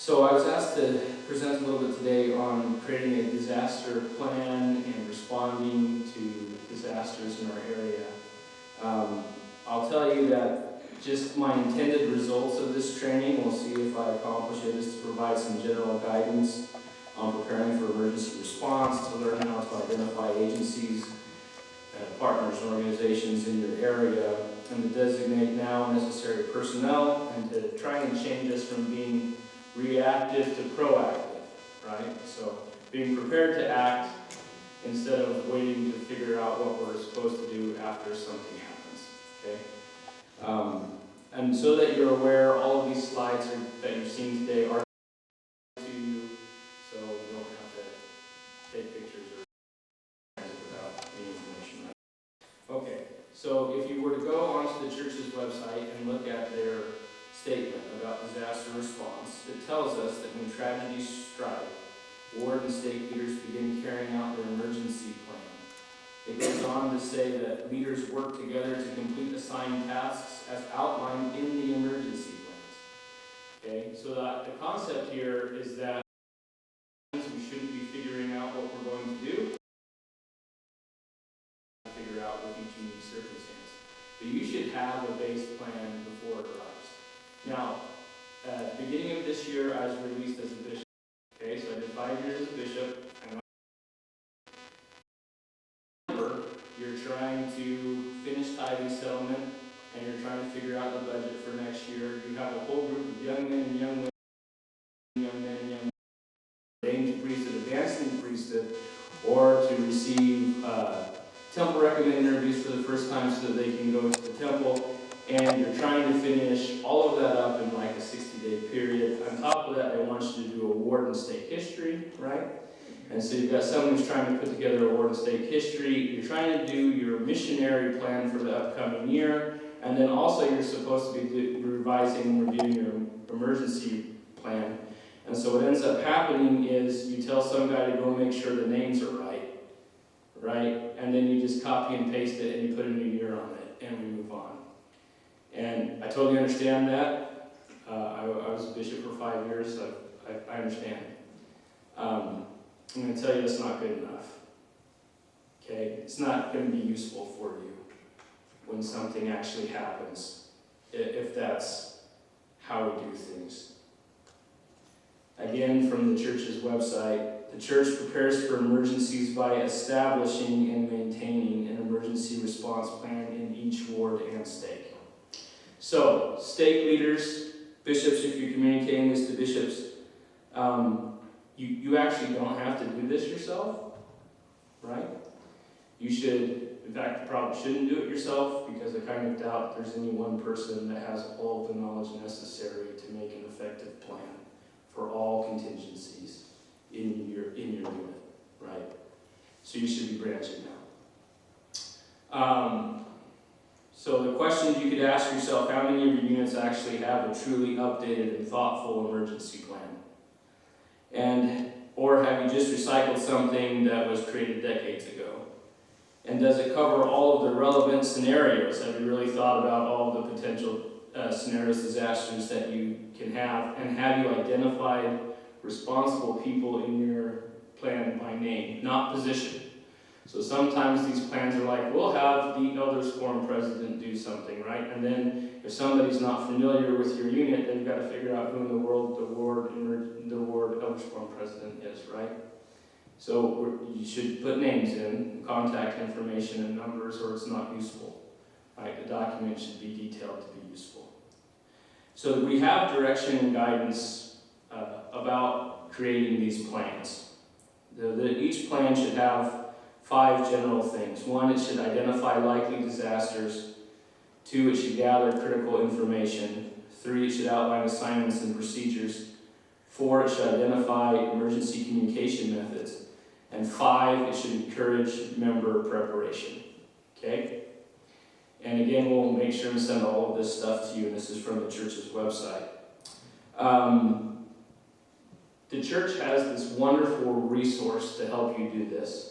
So I was asked to present a little bit today on creating a disaster plan and responding to disasters in our area. I'll tell you that just my intended results of this training, we'll see if I accomplish it, is to provide some general guidance on preparing for emergency response, to learn how to identify agencies, partners, and organizations in your area, and to designate now necessary personnel, and to try and change us from being reactive to proactive, right? So being prepared to act instead of waiting to figure out what we're supposed to do after something happens, okay? And so that you're aware, all of these slides that you've seen today are to you, so you don't have to take pictures or without any information. Okay, so if you were to go onto the church's website and look at their statement about disaster response, it tells us that when tragedies strike, ward and state leaders begin carrying out their emergency plan. It goes on to say that leaders work together to complete assigned tasks as outlined in the emergency plans. Okay, so that the concept here is that we shouldn't be figuring out what we're going to do, figure out with each unique circumstance. But you should have a base plan before it arrives. Now, at the beginning of this year, I was released as a bishop. Okay, so I did 5 years as a bishop. And you're trying to finish tithing settlement, and you're trying to figure out the budget for next year. You have a whole group of young men and young women, ordained to priesthood, advanced in priesthood, or to receive temple recommended interviews for the first time so that they can go to the temple. And you're trying to finish all of that up in like a 60-day period. On top of that, they want you to do a ward and stake history, right? And so you've got someone who's trying to put together a ward and stake history. You're trying to do your missionary plan for the upcoming year. And then also you're supposed to be revising and reviewing your emergency plan. And so what ends up happening is you tell some guy to go make sure the names are right? And then you just copy and paste it and you put a new year on it and we move on. And I totally understand that. I was a bishop for 5 years, so I understand. I'm going to tell you that's not good enough. Okay? It's not going to be useful for you when something actually happens, if that's how we do things. Again, from the church's website, the church prepares for emergencies by establishing and maintaining an emergency response plan in each ward and stake. So, stake leaders, bishops, if you're communicating this to bishops, you actually don't have to do this yourself, right? You should, in fact, you probably shouldn't do it yourself, because I kind of doubt there's any one person that has all of the knowledge necessary to make an effective plan for all contingencies in your unit, right? So you should be branching now. So the questions you could ask yourself: how many of your units actually have a truly updated and thoughtful emergency plan? Or have you just recycled something that was created decades ago? And does it cover all of the relevant scenarios? Have you really thought about all of the potential scenarios, disasters that you can have? And have you identified responsible people in your plan by name, not position? So sometimes these plans are like, we'll have the elders quorum president do something, right? And then if somebody's not familiar with your unit, they've got to figure out who in the world the ward elders quorum president is, right? So you should put names in, contact information and numbers, or it's not useful, right? The document should be detailed to be useful. So we have direction and guidance about creating these plans. Each plan should have 5 general things. 1, it should identify likely disasters. 2, it should gather critical information. 3, it should outline assignments and procedures. 4, it should identify emergency communication methods. And 5, it should encourage member preparation. Okay? And again, we'll make sure to send all of this stuff to you, and this is from the church's website. The church has this wonderful resource to help you do this.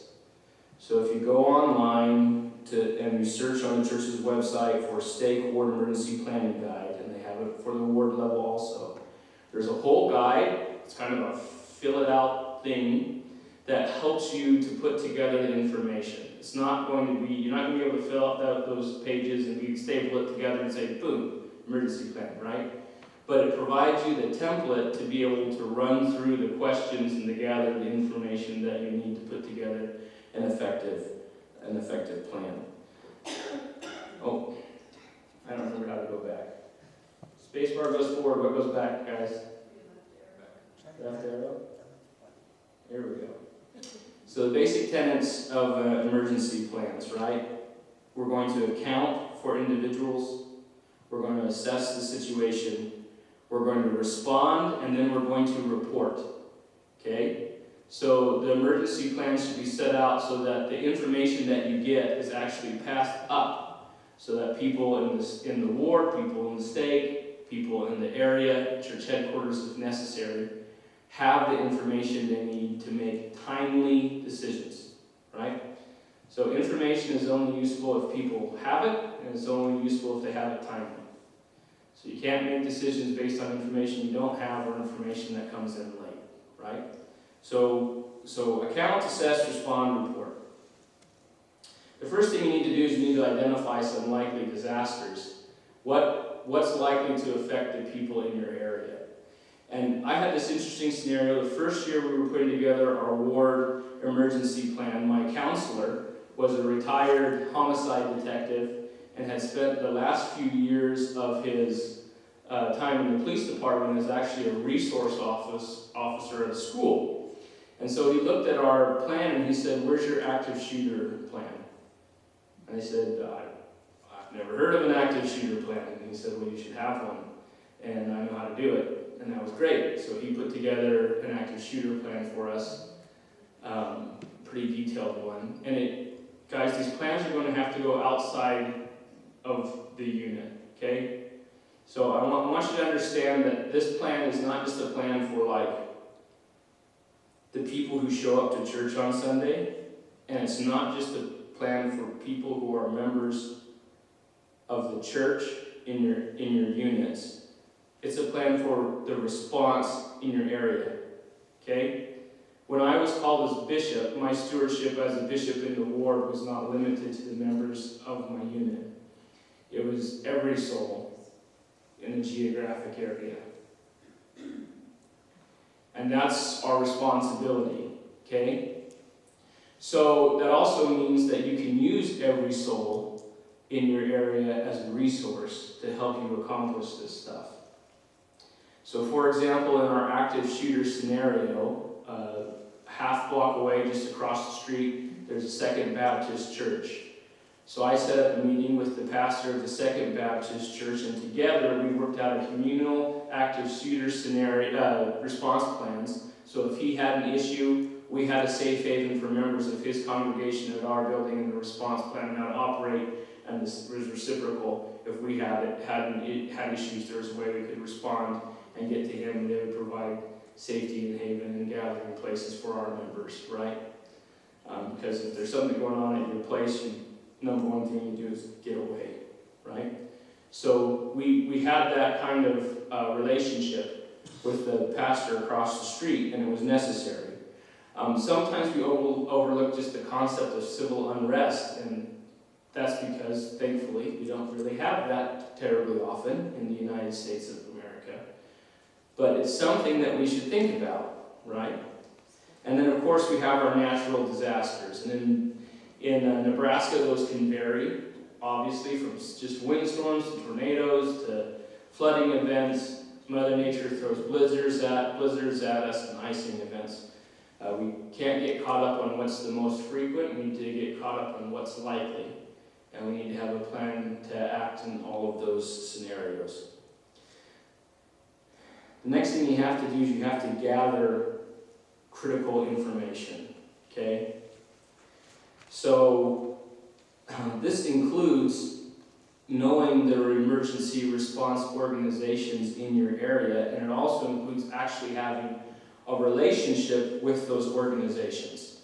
So if you go online and you search on the church's website for Stake Ward Emergency Planning Guide, and they have it for the ward level also, There's a whole guide. It's kind of a fill it out thing that helps you to put together the information. It's not going to be, you're not going to be able to fill out those pages and we staple it together and say, boom, emergency plan, right? But it provides you the template to be able to run through the questions and to gather the information that you need to put together an effective plan. Oh, I don't remember how to go back. Spacebar goes forward, what goes back, guys? Left arrow? There we go. So the basic tenets of emergency plans, right? We're going to account for individuals. We're going to assess the situation. We're going to respond, and then we're going to report. Okay? So the emergency plan should be set out so that the information that you get is actually passed up, so that people in the ward, people in the state, people in the area, church headquarters if necessary, have the information they need to make timely decisions, right? So information is only useful if people have it, and it's only useful if they have it timely. So you can't make decisions based on information you don't have or information that comes in late, right? So account, assess, respond, report. The first thing you need to do is you need to identify some likely disasters. What's likely to affect the people in your area? And I had this interesting scenario. The first year we were putting together our ward emergency plan, my counselor was a retired homicide detective and had spent the last few years of his time in the police department as actually a resource officer at a school. And so he looked at our plan and he said, "Where's your active shooter plan?" And I said, "I've never heard of an active shooter plan." And he said, "Well, you should have one. And I know how to do it." And that was great. So he put together an active shooter plan for us, pretty detailed one. And guys, these plans are going to have to go outside of the unit, okay? So I want you to understand that this plan is not just a plan for like the people who show up to church on Sunday, and it's not just a plan for people who are members of the church in your units. It's a plan for the response in your area, okay? When I was called as bishop, my stewardship as a bishop in the ward was not limited to the members of my unit. It was every soul in a geographic area. And that's our responsibility, okay? So that also means that you can use every soul in your area as a resource to help you accomplish this stuff. So for example, in our active shooter scenario, half block away, just across the street, there's a Second Baptist church. So I set up a meeting with the pastor of the Second Baptist church, and together we worked out a communal active shooter scenario response plans. So if he had an issue, we had a safe haven for members of his congregation at our building, and the response plan how to operate, and this was reciprocal. If we had issues, there was a way we could respond and get to him, and they would provide safety and haven and gathering places for our members, right? Because if there's something going on at your place, number one thing you do is get away, right? So we had that kind of relationship with the pastor across the street, and it was necessary. Sometimes we overlook just the concept of civil unrest, and that's because, thankfully, we don't really have that terribly often in the United States of America. But it's something that we should think about, right? And then, of course, we have our natural disasters. And in Nebraska, those can vary, obviously, from just windstorms to tornadoes to flooding events. Mother Nature throws blizzards at us and icing events. We can't get caught up on what's the most frequent. We need to get caught up on what's likely. And we need to have a plan to act in all of those scenarios. The next thing you have to do is you have to gather critical information, okay? So this includes knowing there are emergency response organizations in your area, and it also includes actually having a relationship with those organizations.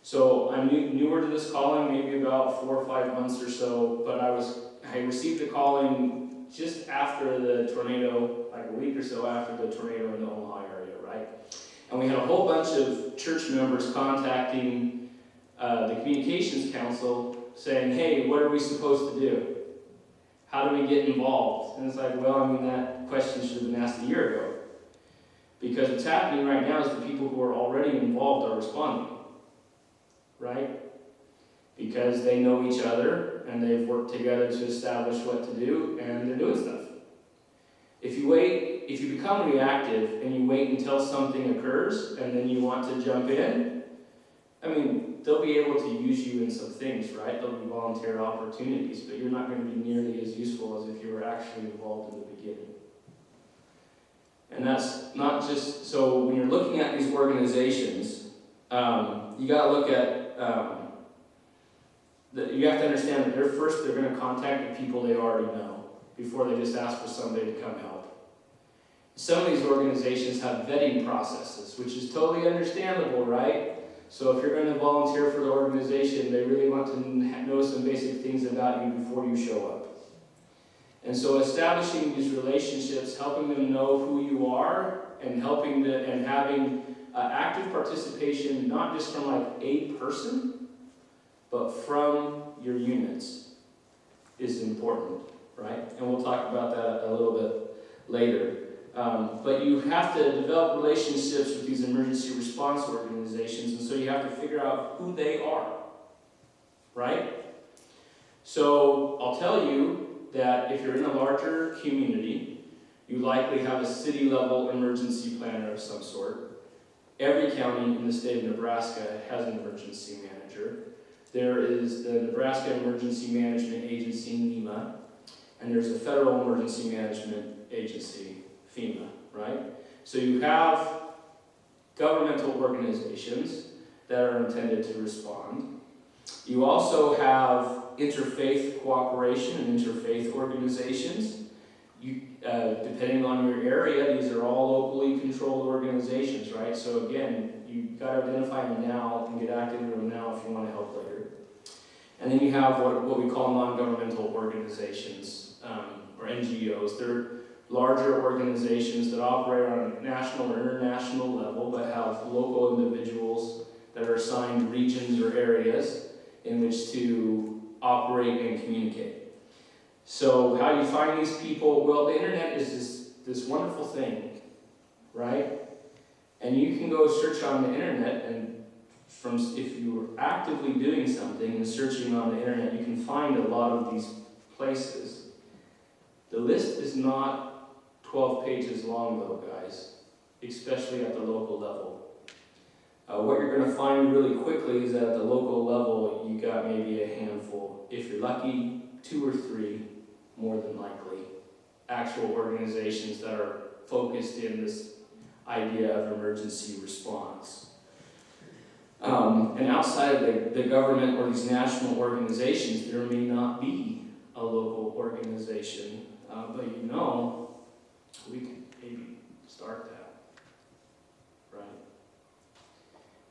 So I'm newer to this calling, maybe about 4 or 5 months or so, but I received a calling just after the tornado, like a week or so after the tornado in the Omaha area, right? And we had a whole bunch of church members contacting the communications council saying, hey, what are we supposed to do? How do we get involved? And it's like, well, I mean, that question should have been asked a year ago. Because what's happening right now is the people who are already involved are responding, right? Because they know each other and they've worked together to establish what to do, and they're doing stuff. If you become reactive and you wait until something occurs and then you want to jump in, I mean, they'll be able to use you in some things, right? There'll be volunteer opportunities, but you're not going to be nearly as useful as if you were actually involved in the beginning. And that's not just, so when you're looking at these organizations, you got to look at, you have to understand that they're going to contact the people they already know before they just ask for somebody to come help. Some of these organizations have vetting processes, which is totally understandable, right? So if you're going to volunteer for the organization, they really want to know some basic things about you before you show up. And so establishing these relationships, helping them know who you are, and having active participation, not just from like a person, but from your units, is important, right? And we'll talk about that a little bit later. But you have to develop relationships with these emergency response organizations, and so you have to figure out who they are, right? So I'll tell you that if you're in a larger community, you likely have a city-level emergency planner of some sort. Every county in the state of Nebraska has an emergency manager. There is the Nebraska Emergency Management Agency, NEMA, and there's a Federal Emergency Management Agency, FEMA, right? So you have governmental organizations that are intended to respond. You also have interfaith cooperation and interfaith organizations. Depending on your area, these are all locally controlled organizations, right? So again, you've got to identify them now and get active in them now if you want to help later. And then you have what we call non-governmental organizations, or NGOs. They're larger organizations that operate on a national or international level, but have local individuals that are assigned regions or areas in which to operate and communicate. So how do you find these people? Well, the internet is this wonderful thing, right? And you can go search on the internet, and if you are actively doing something and searching on the internet, you can find a lot of these places. The list is not 12 pages long though, guys, especially at the local level. What you're going to find really quickly is that at the local level, you got maybe a handful. If you're lucky, 2 or 3, more than likely, actual organizations that are focused in this idea of emergency response. And outside of the government or these national organizations, there may not be a local organization, but we could maybe start that, right?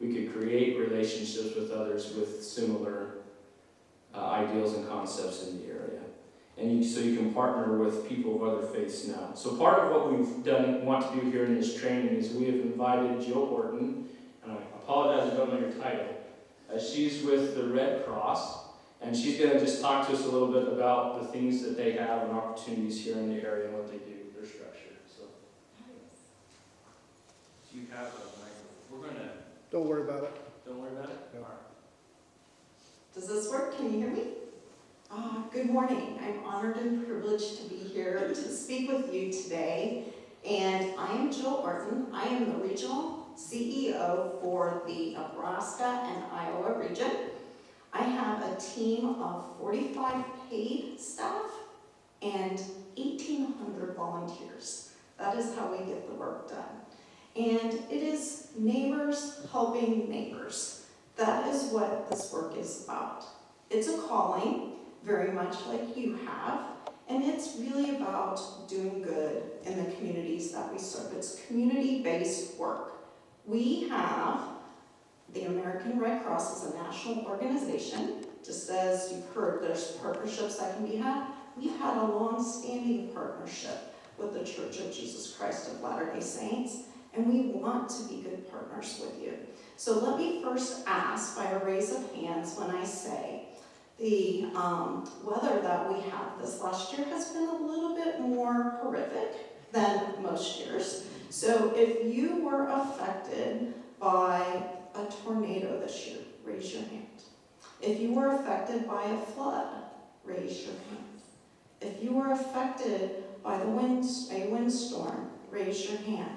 We could create relationships with others with similar ideals and concepts in the area. And so you can partner with people of other faiths now. So part of what we've want to do here in this training is we have invited Jill Orton, and I apologize I don't know your title. She's with the Red Cross, and she's going to just talk to us a little bit about the things that they have and opportunities here in the area and what they do, their structure. So, you have a microphone. We're going to... Don't worry about it. Don't worry about it? No. All right. Does this work? Can you hear me? Good morning. I'm honored and privileged to be here to speak with you today. And I am Jill Orton. I am the regional CEO for the Nebraska and Iowa region. I have a team of 45 paid staff and 1,800 volunteers. That is how we get the work done. And it is neighbors helping neighbors. That is what this work is about. It's a calling, very much like you have, and it's really about doing good in the communities that we serve. It's community-based work. We have the American Red Cross is a national organization. Just as you've heard, there's partnerships that can be had. we've had a long-standing partnership with the Church of Jesus Christ of Latter-day Saints, and we want to be good partners with you. So let me first ask by a raise of hands when I say the weather that we had this last year has been a little bit more horrific than most years. So if you were affected by a tornado this year, raise your hand. If you were affected by a flood, raise your hand. If you were affected by a windstorm, raise your hand.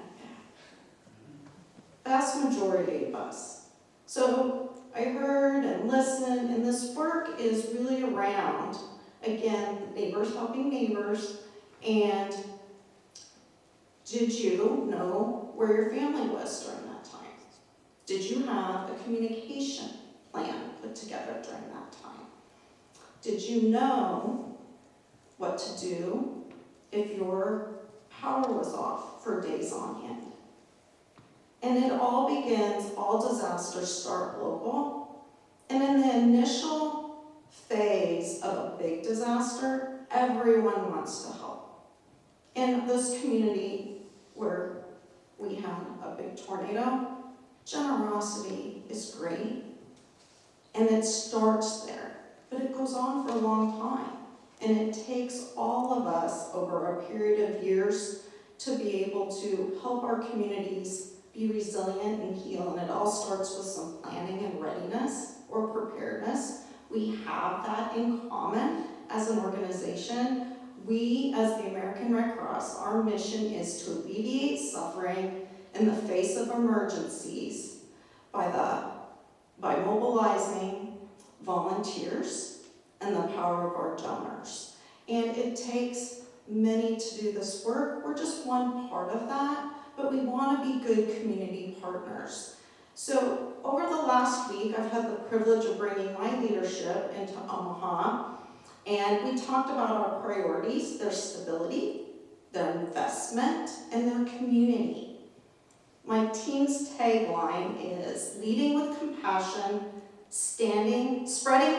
Vast majority of us. So I heard and listened, and this work is really around, again, neighbors helping neighbors, and did you know where your family was during that time? Did you have a communication plan put together during that time? Did you know what to do if your power was off for days on end? And it all begins, all disasters start local. And in the initial phase of a big disaster, everyone wants to help. In this community where we had a big tornado, generosity is great. And it starts there, but it goes on for a long time. And it takes all of us over a period of years to be able to help our communities be resilient and heal. And it all starts with some planning and readiness or preparedness. We have that in common as an organization. We, as the American Red Cross, our mission is to alleviate suffering in the face of emergencies by mobilizing volunteers and the power of our donors. And it takes many to do this work. We're just one part of that, but we want to be good community partners. So over the last week, I've had the privilege of bringing my leadership into Omaha, and we talked about our priorities, their stability, their investment, and their community. My team's tagline is leading with compassion, spreading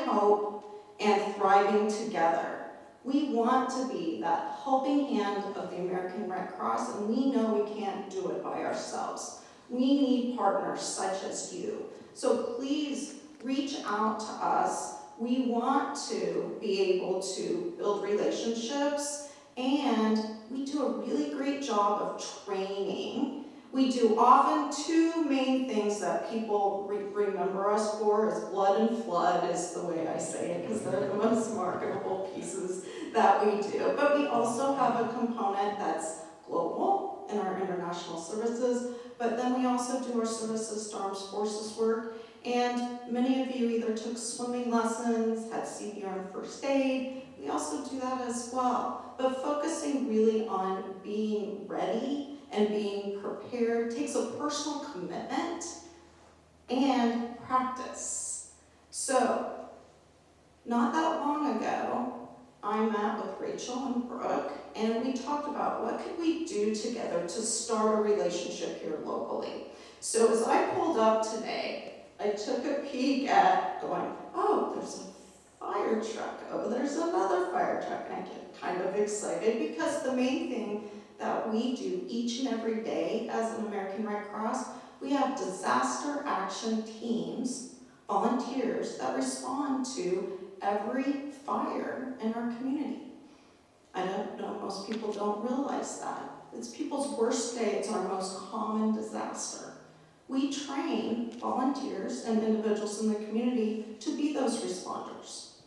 hope, and thriving together. We want to be that helping hand of the American Red Cross, and we know we can't do it by ourselves. We need partners such as you. So please reach out to us. We want to be able to build relationships, and we do a really great job of training. We do often two main things that people remember us for is blood and flood is the way I say it, because they're the most marketable pieces that we do. But we also have a component that's global in our international services, but then we also do our services to armed forces work. And many of you either took swimming lessons, had CPR and first aid. We also do that as well. But focusing really on being ready and being prepared takes a personal commitment and practice. So, not that long ago, I met with Rachel and Brooke, and we talked about what could we do together to start a relationship here locally. So as I pulled up today, I took a peek at going, oh, there's a fire truck. Oh, there's another fire truck. And I get kind of excited because the main thing that we do each and every day as an American Red Cross, we have disaster action teams, volunteers that respond to every fire in our community. I don't know, most people don't realize that. It's people's worst day, it's our most common disaster. We train volunteers and individuals in the community to be those responders.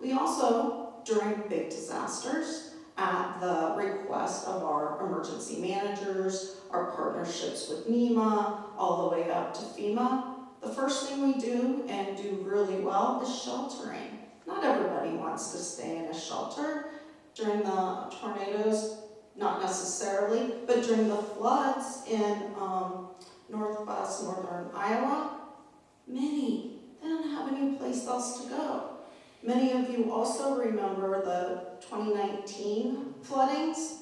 We also, during big disasters, at the request of our emergency managers, our partnerships with NEMA, all the way up to FEMA, the first thing we do and do really well is sheltering. Not everybody wants to stay in a shelter. During the tornadoes, not necessarily, but during the floods in northern Iowa, many didn't have any place else to go. Many of you also remember the 2019 floodings.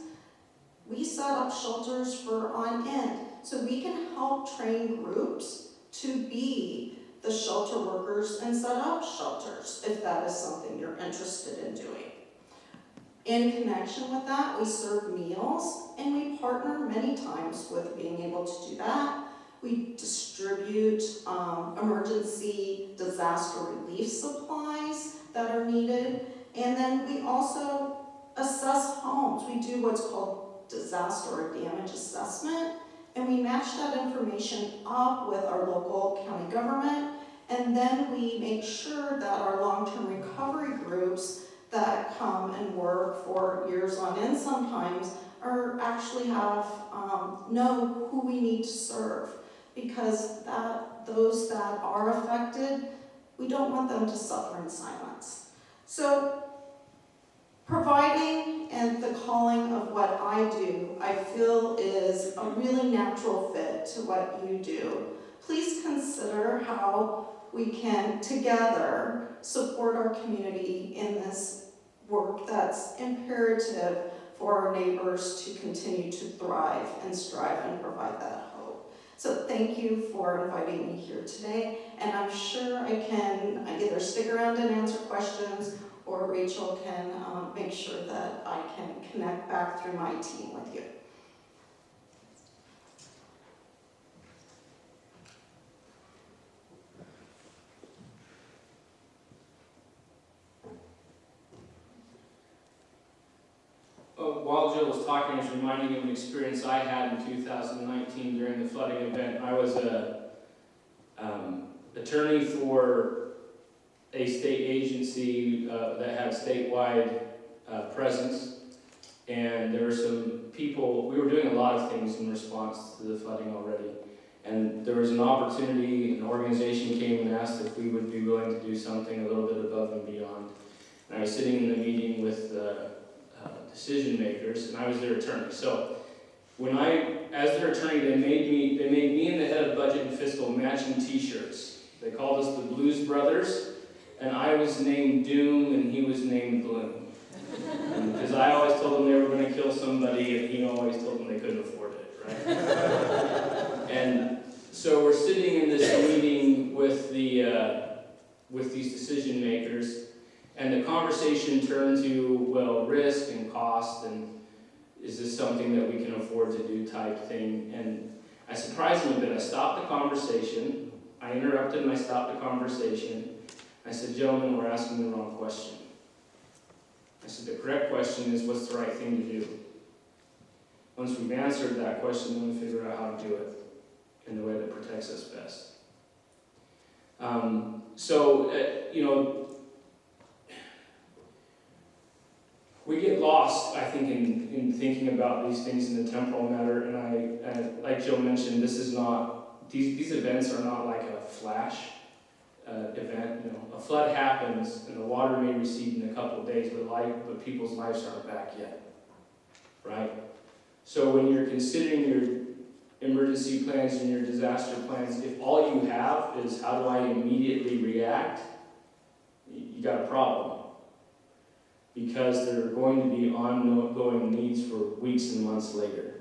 We set up shelters for on end, so we can help train groups to be the shelter workers and set up shelters if that is something you're interested in doing. In connection with that, we serve meals, and we partner many times with being able to do that. We distribute emergency disaster relief supplies that are needed, and then we also assess homes. We do what's called disaster or damage assessment, and we match that information up with our local county government, and then we make sure that our long-term recovery groups that come and work for years on end sometimes are actually know who we need to serve, because those that are affected, we don't want them to suffer in silence. So providing and the calling of what I do, I feel is a really natural fit to what you do. Please consider how we can together support our community in this work that's imperative for our neighbors to continue to thrive and strive and provide that hope. So thank you for inviting me here today, and I'm sure I can either stick around and answer questions, or Rachel can make sure that I can connect back through my team with you. While Jill was talking, I was reminding of an experience I had in 2019 during the flooding event. I was a attorney for a state agency that had statewide presence, and there were some people, we were doing a lot of things in response to the flooding already, and there was an opportunity, an organization came and asked if we would be willing to do something a little bit above and beyond. And I was sitting in the meeting with decision makers, and I was their attorney. So when as their attorney, they made me and the head of budget and fiscal matching t-shirts. They called us the Blues Brothers, and I was named Doom and he was named Gloom. Because I always told them they were going to kill somebody, and he always told them they couldn't afford it, right? And so we're sitting in this meeting with these decision makers, and the conversation turned to, well, risk and cost, and is this something that we can afford to do type thing. And I surprised them a bit. I stopped the conversation. I interrupted and I stopped the conversation. I said, gentlemen, we're asking the wrong question. I said, the correct question is, what's the right thing to do? Once we've answered that question, then we figure out how to do it in the way that protects us best. We get lost, I think, in thinking about these things in the temporal matter, and like Joe mentioned, these events are not like a flash event. A flood happens, and the water may recede in a couple of days, but people's lives aren't back yet, right? So when you're considering your emergency plans and your disaster plans, if all you have is how do I immediately react, you got a problem. Because there are going to be ongoing needs for weeks and months later.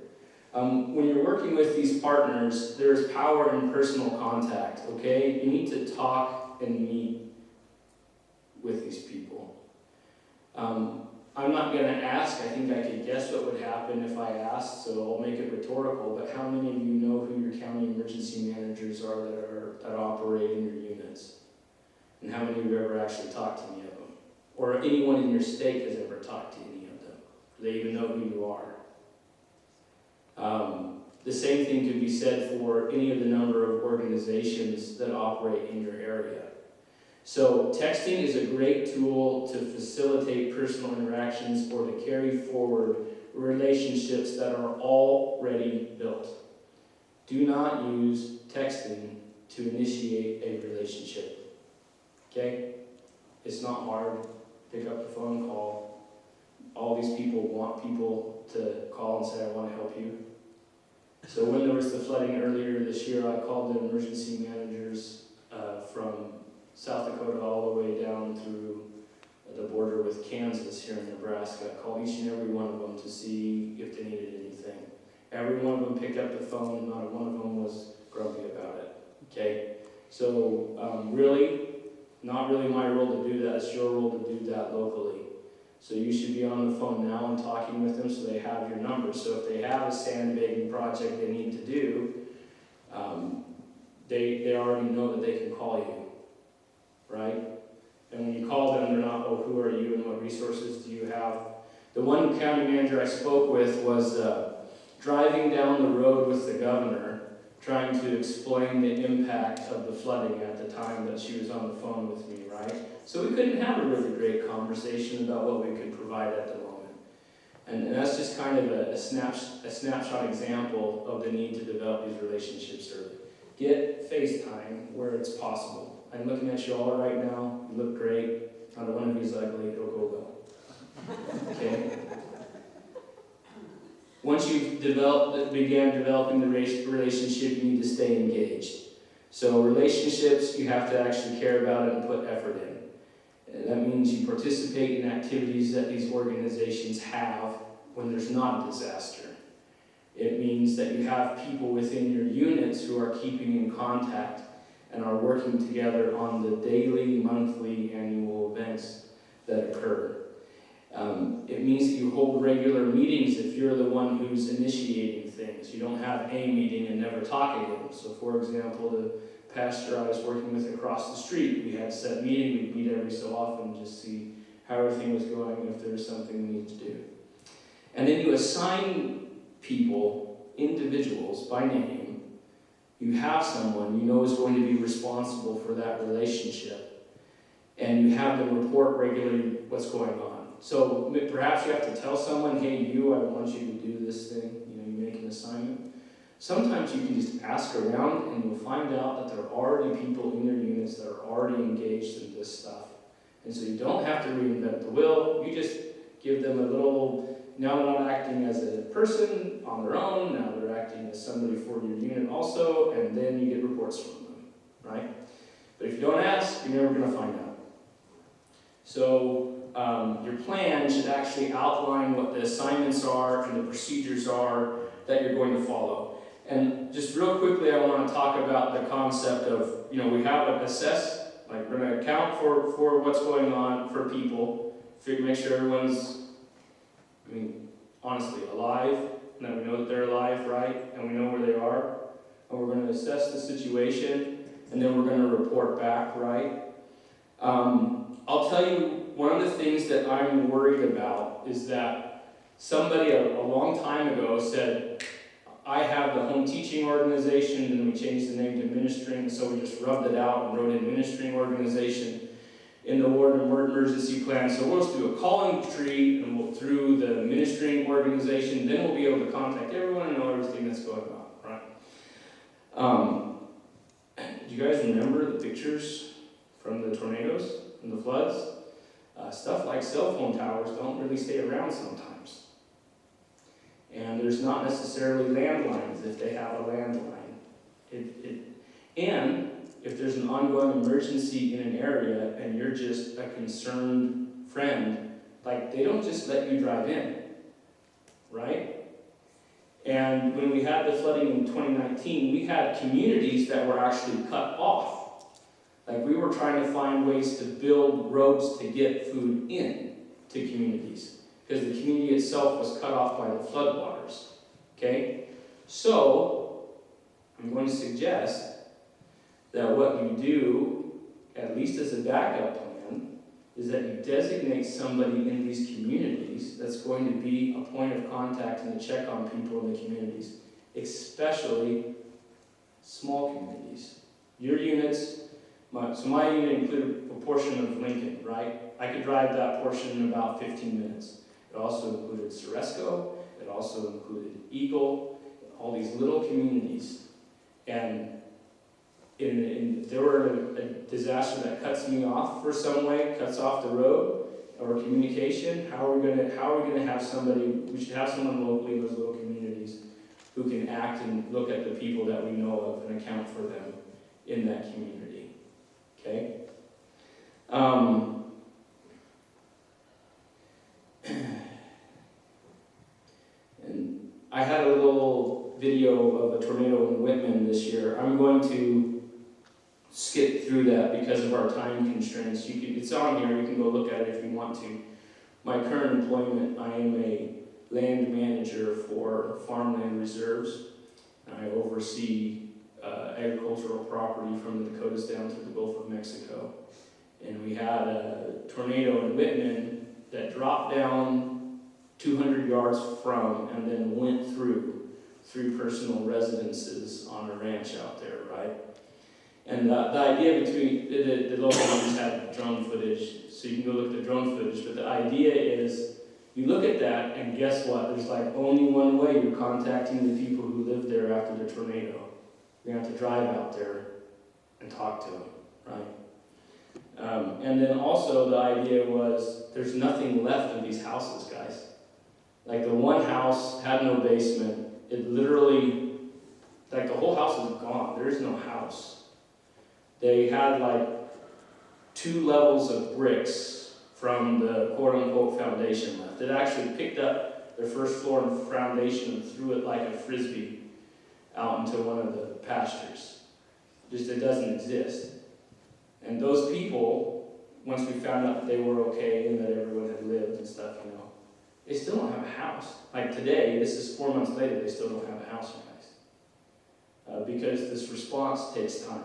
When you're working with these partners, there's power in personal contact, okay? You need to talk and meet with these people. I'm not going to ask. I think I could guess what would happen if I asked, so I'll make it rhetorical, but how many of you know who your county emergency managers are that operate in your units? And how many of you ever actually talked to any of them? Or anyone in your state has ever talked to any of them? Do they even know who you are? The same thing could be said for any of the number of organizations that operate in your area. So texting is a great tool to facilitate personal interactions or to carry forward relationships that are already built. Do not use texting to initiate a relationship. Okay? It's not hard. Pick up the phone, call. All these people want people to call and say, I want to help you. So when there was the flooding earlier this year, I called the emergency managers from South Dakota all the way down through the border with Kansas here in Nebraska. I called each and every one of them to see if they needed anything. Every one of them picked up the phone, and not one of them was grumpy about it. Okay? So really, not really my role to do that. It's your role to do that locally. So you should be on the phone now and talking with them so they have your number. So if they have a sandbagging project they need to do, they already know that they can call you, right? And when you call them, they're not, oh, who are you and what resources do you have? The one county manager I spoke with was driving down the road with the governor, trying to explain the impact of the flooding at the time that she was on the phone with me, right? So we couldn't have a really great conversation about what we could provide at the moment. And that's just kind of a snapshot example of the need to develop these relationships early. Get FaceTime where it's possible. I'm looking at you all right now. You look great. Not one of you is ugly. It'll go well. Okay? Once you've began developing the relationship, you need to stay engaged. So relationships, you have to actually care about it and put effort in. And that means you participate in activities that these organizations have when there's not a disaster. It means that you have people within your units who are keeping in contact and are working together on the daily, monthly, annual events that occur. It means that you hold regular meetings if you're the one who's initiating things. You don't have a meeting and never talk again. So for example, the pastor I was working with across the street, we had a set meeting. We'd meet every so often, just see how everything was going, if there was something we need to do. And then you assign people, individuals, by name. You have someone you know is going to be responsible for that relationship. And you have them report regularly what's going on. So perhaps you have to tell someone, hey, I want you to do this thing. You make an assignment. Sometimes you can just ask around and you'll find out that there are already people in your units that are already engaged in this stuff. And so you don't have to reinvent the wheel. You just give them a little, now they're not acting as a person on their own, now they're acting as somebody for your unit also, and then you get reports from them, right? But if you don't ask, you're never going to find out. So your plan should actually outline what the assignments are and the procedures are that you're going to follow. And just real quickly, I want to talk about the concept of, we have to assess, like we're going to account for what's going on for people, make sure everyone's, honestly, alive, and that we know that they're alive, right? And we know where they are. And we're going to assess the situation, and then we're going to report back, right? I'll tell you, one of the things that I'm worried about is that somebody a long time ago said, I have the home teaching organization, and we changed the name to ministering, so we just rubbed it out and wrote in ministering organization in the ward emergency plan. So we'll just do a calling tree, and we'll through the ministering organization, then we'll be able to contact everyone and know everything that's going on, right? Do you guys remember the pictures from the tornadoes and the floods? Stuff like cell phone towers don't really stay around sometimes. And there's not necessarily landlines if they have a landline. And if there's an ongoing emergency in an area and you're just a concerned friend, they don't just let you drive in, right? And when we had the flooding in 2019, we had communities that were actually cut off. We were trying to find ways to build roads to get food in to communities because the community itself was cut off by the floodwaters, okay? So, I'm going to suggest that what you do, at least as a backup plan, is that you designate somebody in these communities that's going to be a point of contact and to check on people in the communities, especially small communities. Your units, my unit included a portion of Lincoln, right? I could drive that portion in about 15 minutes. It also included Ceresco, it also included Eagle, all these little communities. And if there were a disaster that cuts me off for some way, cuts off the road or communication, how are we going to have somebody? We should have someone locally in those little communities who can act and look at the people that we know of and account for them in that community. Okay. And I had a little video of a tornado in Whitman this year. I'm going to skip through that because of our time constraints. It's on here. You can go look at it if you want to. my current employment, I am a land manager for farmland reserves. I oversee agricultural property from the Dakotas down to the Gulf of Mexico. And we had a tornado in Whitman that dropped down 200 yards from and then went through 3 personal residences on a ranch out there, right? And the idea between, the local ones have drone footage, so you can go look at the drone footage, but the idea is, you look at that and guess what? There's like only one way you're contacting the people who lived there after the tornado. You're gonna have to drive out there and talk to them, right? And then also the idea was, there's nothing left of these houses, guys. Like the one house had no basement. It literally, like the whole house is gone. There is no house. They had like 2 levels of bricks from the quote-unquote foundation left. It actually picked up their first floor and foundation and threw it like a frisbee out into one of the pastures. Just, it doesn't exist. And those people, once we found out that they were okay and that everyone had lived and stuff, you know, they still don't have a house. Like today, this is 4 months later, they still don't have a house, you guys. Because this response takes time.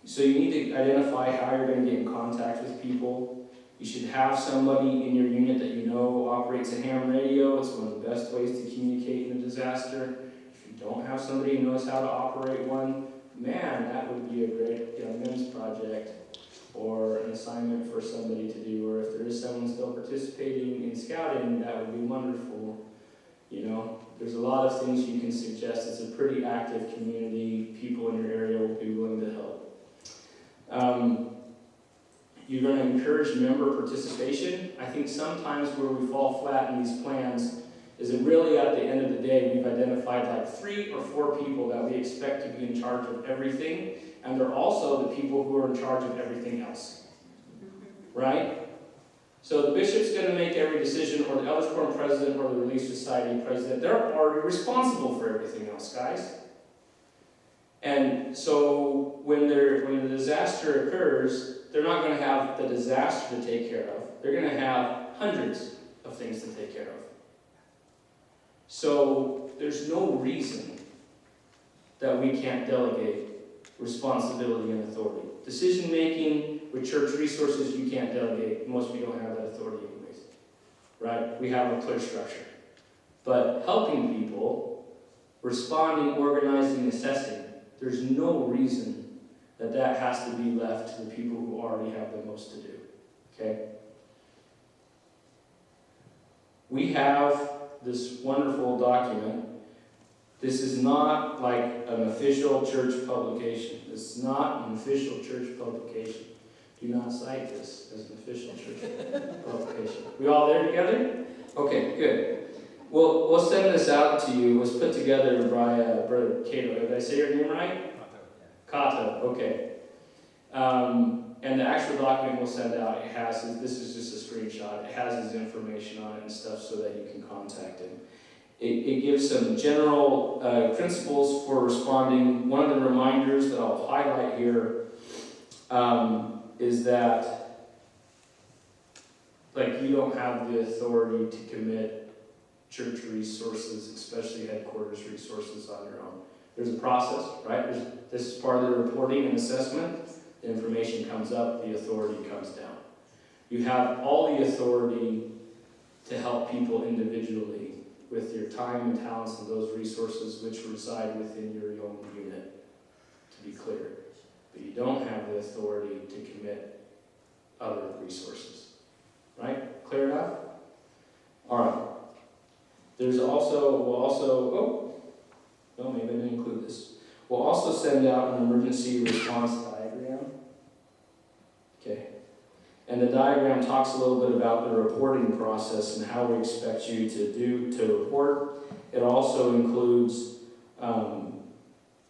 So you need to identify how you're going to get in contact with people. You should have somebody in your unit that you know operates a ham radio. It's one of the best ways to communicate in a disaster. If you don't have somebody who knows how to operate one, man, that would be a great young men's project or an assignment for somebody to do. Or if there is someone still participating in scouting, that would be wonderful. You know, there's a lot of things you can suggest. It's a pretty active community. People in your area will be willing to help. You're going to encourage member participation. I think sometimes where we fall flat in these plans is that really at the end of the day, we've identified like 3 or 4 people that we expect to be in charge of everything, and they're also the people who are in charge of everything else. Right? So the bishop's going to make every decision, or the elders quorum president, or the Relief Society president. They're already responsible for everything else, guys. And so when the disaster occurs, they're not going to have the disaster to take care of. They're going to have hundreds of things to take care of. So there's no reason that we can't delegate responsibility and authority. Decision making with church resources, you can't delegate. Most of you don't have that authority anyways. Right? We have a clear structure. But helping people, responding, organizing, assessing, there's no reason that has to be left to the people who already have the most to do. Okay? We have this wonderful document. This is not like an official church publication. This is not an official church publication. Do not cite this as an official church publication. We all there together? Okay, good. We'll send this out to you. It was put together by Brother Cato. Did I say your name right? Kato, okay. And the actual document we'll send out, this is just a screenshot. It has his information on it and stuff so that you can contact him. It gives some general principles for responding. One of the reminders that I'll highlight here is that, like, you don't have the authority to commit church resources, especially headquarters resources, on your own. There's a process, right? This is part of the reporting and assessment. The information comes up, the authority comes down. You have all the authority to help people individually with your time and talents and those resources which reside within your own unit, to be clear. But you don't have the authority to commit other resources. Right? Clear enough? All right. Maybe I didn't include this. We'll also send out an emergency response diagram. Okay. And the diagram talks a little bit about the reporting process and how we expect you to report. It also includes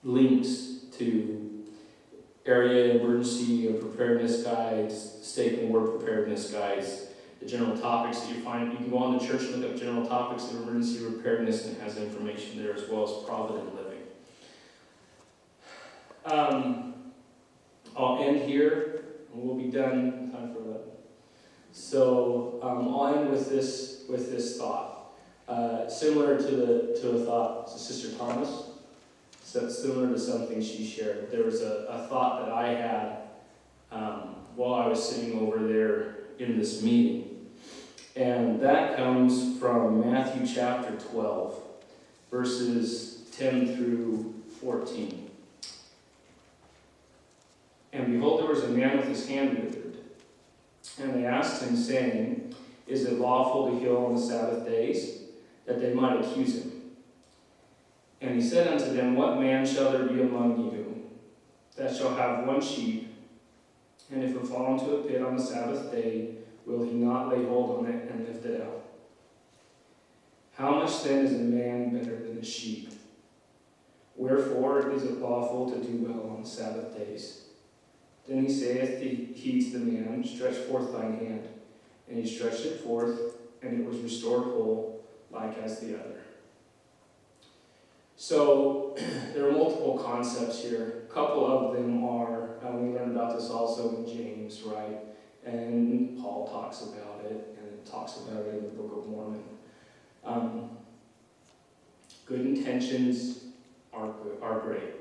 links to area emergency preparedness guides, state and ward preparedness guides, the general topics that you find. You can go on the church and look up general topics of emergency preparedness, and it has information there, as well as provident living. I'll end here, and we'll be done in time for 11. So I'll end with this thought, similar to a thought to Sister Thomas. So it's similar to something she shared. There was a thought that I had while I was sitting over there in this meeting, and that comes from Matthew chapter 12, verses 10 through 14. And behold, there was a man with his hand withered. And they asked him, saying, Is it lawful to heal on the Sabbath days? That they might accuse him. And he said unto them, What man shall there be among you that shall have one sheep, and if it fall into a pit on the Sabbath day, will he not lay hold on it and lift it out? How much then is a man better than a sheep? Wherefore is it lawful to do well on the Sabbath days? Then he saith he to the man, Stretch forth thine hand. And he stretched it forth, and it was restored whole, like as the other. So, there are multiple concepts here. A couple of them are, we learned about this also in James, right? And Paul talks about it, and it talks about it in the Book of Mormon. Good intentions are great.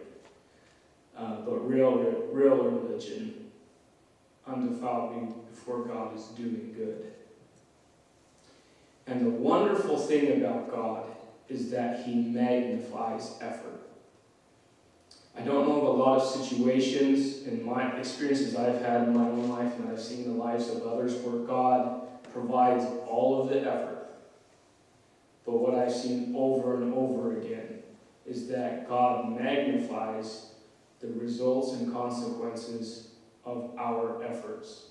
But real religion, undefiled before God, is doing good. And the wonderful thing about God is that he magnifies effort. I don't know of a lot of situations in my experiences I've had in my own life, and I've seen the lives of others, where God provides all of the effort. But what I've seen over and over again is that God magnifies the results and consequences of our efforts.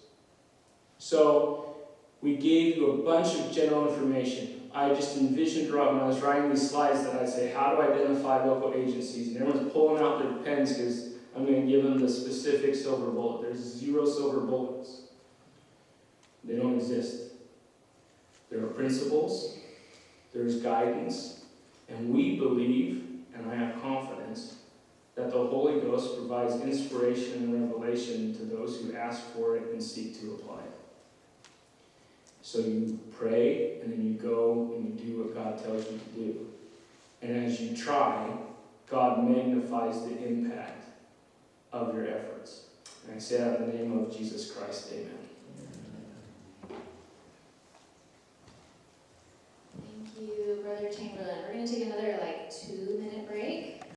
So, we gave you a bunch of general information. I just envisioned when I was writing these slides that I'd say, how do I identify local agencies? And everyone's pulling out their pens because I'm going to give them the specific silver bullet. There's 0 silver bullets. They don't exist. There are principles, there's guidance, and we believe, and I have confidence, that the Holy Ghost provides inspiration and revelation to those who ask for it and seek to apply it. So you pray, and then you go and you do what God tells you to do. And as you try, God magnifies the impact of your efforts. And I say that in the name of Jesus Christ, amen. Thank you, Brother Chamberlain. We're going to take another